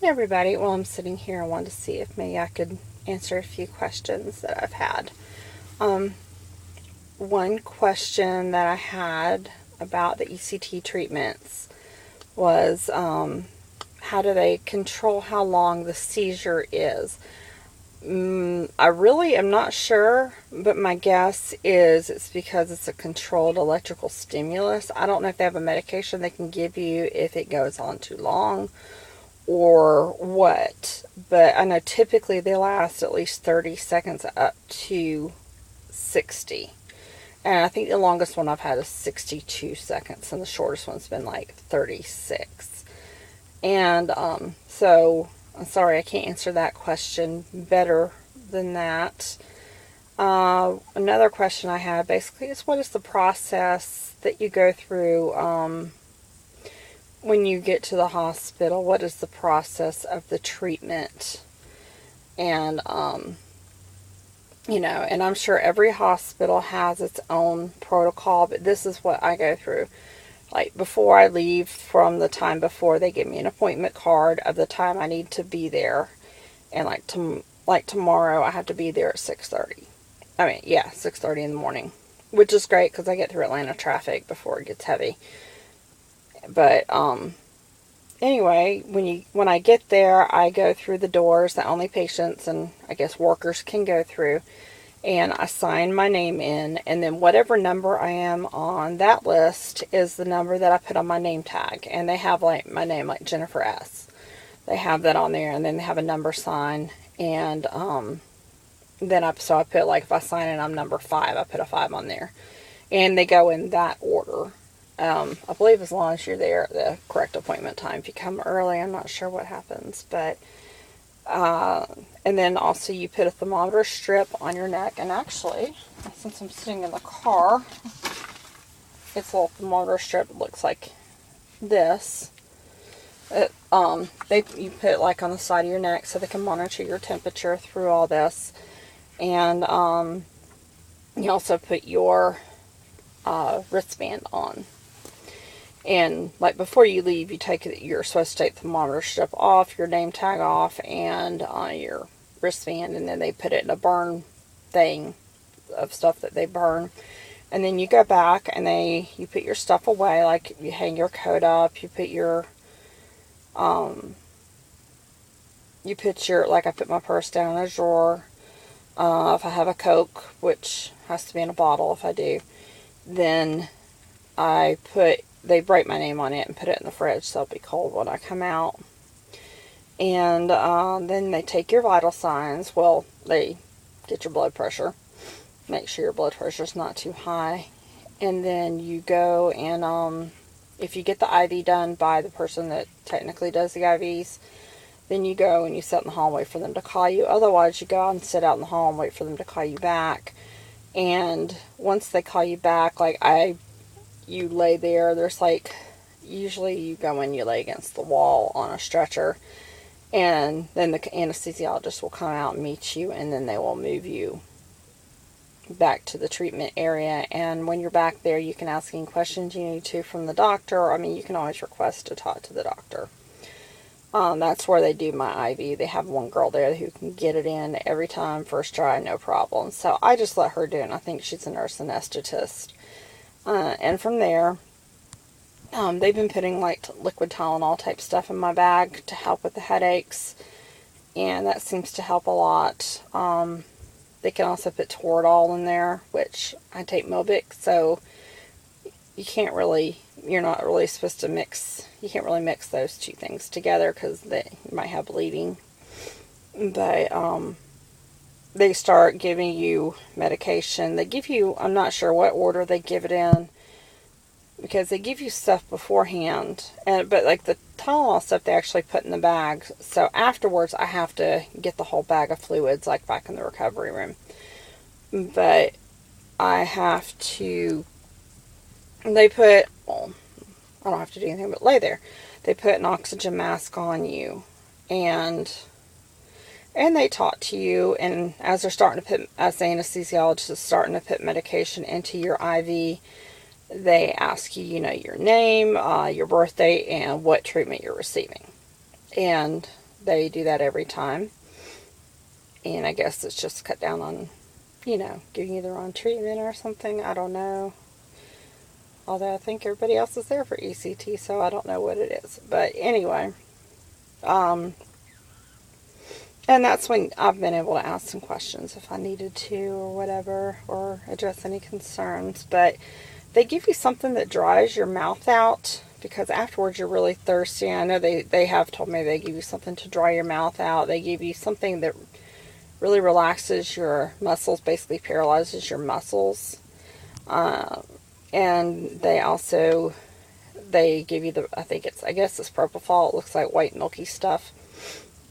Hey everybody, well I'm sitting here, I wanted to see if maybe I could answer a few questions that I've had. One question that I had about the ECT treatments was how do they control how long the seizure is? I really am not sure, but my guess is it's because it's a controlled electrical stimulus. I don't know if they have a medication they can give you if it goes on too long or what, but I know typically they last at least 30 seconds up to 60. And I think the longest one I've had is 62 seconds, and the shortest one's been like 36. And so I'm sorry I can't answer that question better than that. Another question I had basically is what is the process that you go through when you get to the hospital? What is the process of the treatment? And, and I'm sure every hospital has its own protocol, but this is what I go through. Like, before I leave, from the time before, they give me an appointment card of the time I need to be there. And like tomorrow, I have to be there at 6:30. 6:30 in the morning, which is great because I get through Atlanta traffic before it gets heavy. But anyway, when I get there, I go through the doors that only patients and I guess workers can go through, and I sign my name in, and then whatever number I am on that list is the number that I put on my name tag. And they have like my name, like Jennifer S. They have that on there, and then they have a number sign, and then I put, like, if I sign in I'm number 5, I put a 5 on there, and they go in that order. I believe as long as you're there at the correct appointment time. If you come early, I'm not sure what happens. But, and then also you put a thermometer strip on your neck. And actually, since I'm sitting in the car, it's a little thermometer strip. It looks like this. You put it like on the side of your neck so they can monitor your temperature through all this. And, you also put your wristband on. And like before you leave, you're supposed to take the thermometer strip off, your name tag off, and your wristband, and then they put it in a burn thing of stuff that they burn. And then you go back and you put your stuff away, like you hang your coat up, you put your like I put my purse down in a drawer. If I have a Coke, which has to be in a bottle if I do, then they write my name on it and put it in the fridge so it'll be cold when I come out. And then they take your vital signs. Well, they get your blood pressure. Make sure your blood pressure is not too high. And then you go and if you get the IV done by the person that technically does the IVs, then you go and you sit in the hall and wait for them to call you. Otherwise, you go out and sit out in the hall and wait for them to call you back. And once they call you back, you lay there. There's usually you go and you lay against the wall on a stretcher, and then the anesthesiologist will come out and meet you, and then they will move you back to the treatment area. And when you're back there, you can ask any questions you need to from the doctor. I mean, you can always request to talk to the doctor. That's where they do my IV. They have one girl there who can get it in every time, first try, no problem. So I just let her do it, and I think she's a nurse anesthetist. And from there, they've been putting like liquid Tylenol type stuff in my bag to help with the headaches, and that seems to help a lot. They can also put Toradol in there, which I take Mobic, so you're not really supposed to you can't really mix those two things together because you might have bleeding. But they start giving you medication. They give you, I'm not sure what order they give it in, because they give you stuff beforehand, but like the Tylenol stuff they actually put in the bag. So afterwards I have to get the whole bag of fluids, like back in the recovery room. But I have to, I don't have to do anything but lay there. They put an oxygen mask on you, and they talk to you, and as the anesthesiologist is starting to put medication into your IV, they ask you, your name, your birthday, and what treatment you're receiving. And they do that every time. And I guess it's just cut down on, giving you the wrong treatment or something. I don't know. Although I think everybody else is there for ECT, so I don't know what it is. But anyway, and that's when I've been able to ask some questions if I needed to or whatever, or address any concerns. But they give you something that dries your mouth out, because afterwards you're really thirsty. I know they have told me they give you something to dry your mouth out. They give you something that really relaxes your muscles, basically paralyzes your muscles. And they give you I guess it's propofol. It looks like white milky stuff.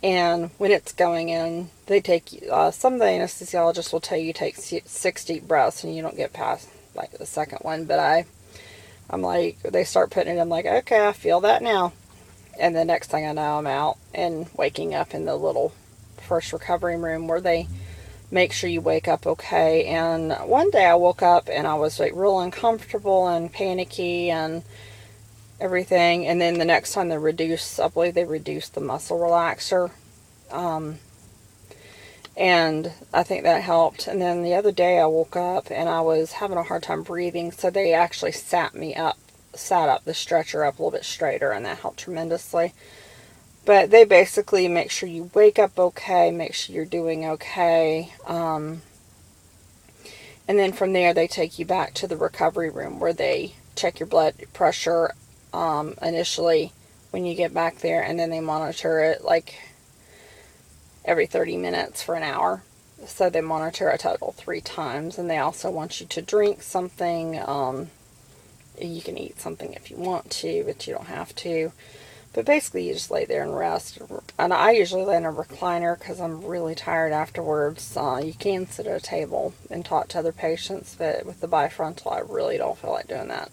And when it's going in, they take, some of the anesthesiologists will tell you take 6 deep breaths and you don't get past like the second one. But I'm like, they start putting it in, I'm like, okay, I feel that now. And the next thing I know, I'm out and waking up in the little first recovery room where they make sure you wake up okay. And one day I woke up and I was like real uncomfortable and panicky and everything. And then the next time I believe they reduced the muscle relaxer. And I think that helped. And then the other day I woke up and I was having a hard time breathing. So they actually sat up the stretcher up a little bit straighter, and that helped tremendously. But they basically make sure you wake up okay, make sure you're doing okay. And then from there, they take you back to the recovery room where they check your blood pressure initially when you get back there. And then they monitor it like every 30 minutes for an hour. So they monitor a total 3 times. And they also want you to drink something. You can eat something if you want to, but you don't have to. But basically, you just lay there and rest. And I usually lay in a recliner because I'm really tired afterwards. You can sit at a table and talk to other patients, but with the bifrontal, I really don't feel like doing that.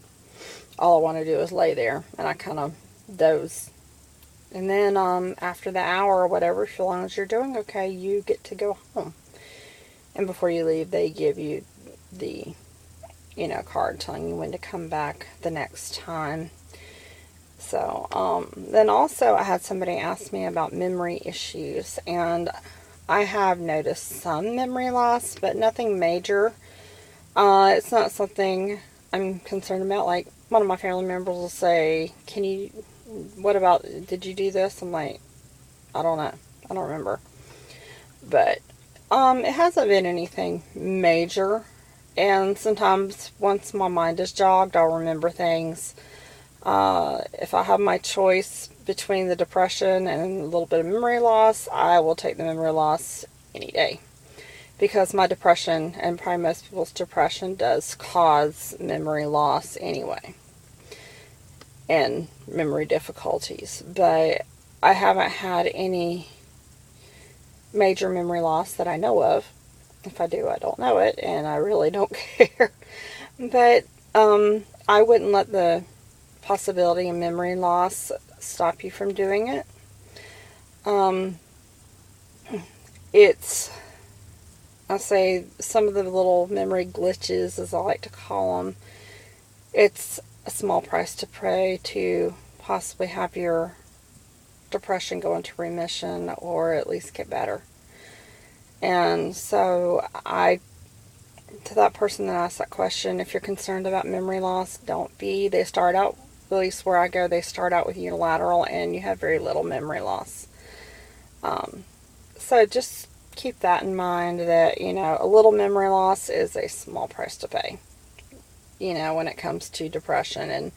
All I want to do is lay there, and I kind of doze. And then after the hour or whatever, as long as you're doing okay, you get to go home. And before you leave, they give you the, card telling you when to come back the next time. So, then also I had somebody ask me about memory issues, and I have noticed some memory loss, but nothing major. It's not something I'm concerned about. Like, one of my family members will say, did you do this? I'm like, I don't know. I don't remember. But, it hasn't been anything major. And sometimes once my mind is jogged, I'll remember things. If I have my choice between the depression and a little bit of memory loss, I will take the memory loss any day. Because my depression, and probably most people's depression, does cause memory loss anyway. And memory difficulties. But I haven't had any major memory loss that I know of. If I do, I don't know it, and I really don't care. But I wouldn't let the possibility of memory loss stop you from doing it. I'll say some of the little memory glitches, as I like to call them, it's a small price to pay to possibly have your depression go into remission or at least get better. And so to that person that asked that question, if you're concerned about memory loss, don't be. They start out, at least where I go, they start out with unilateral and you have very little memory loss. So just keep that in mind, that, a little memory loss is a small price to pay, when it comes to depression. And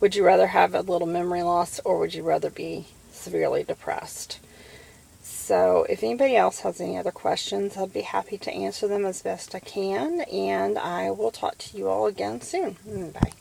would you rather have a little memory loss, or would you rather be severely depressed? So if anybody else has any other questions, I'd be happy to answer them as best I can. And I will talk to you all again soon. Bye.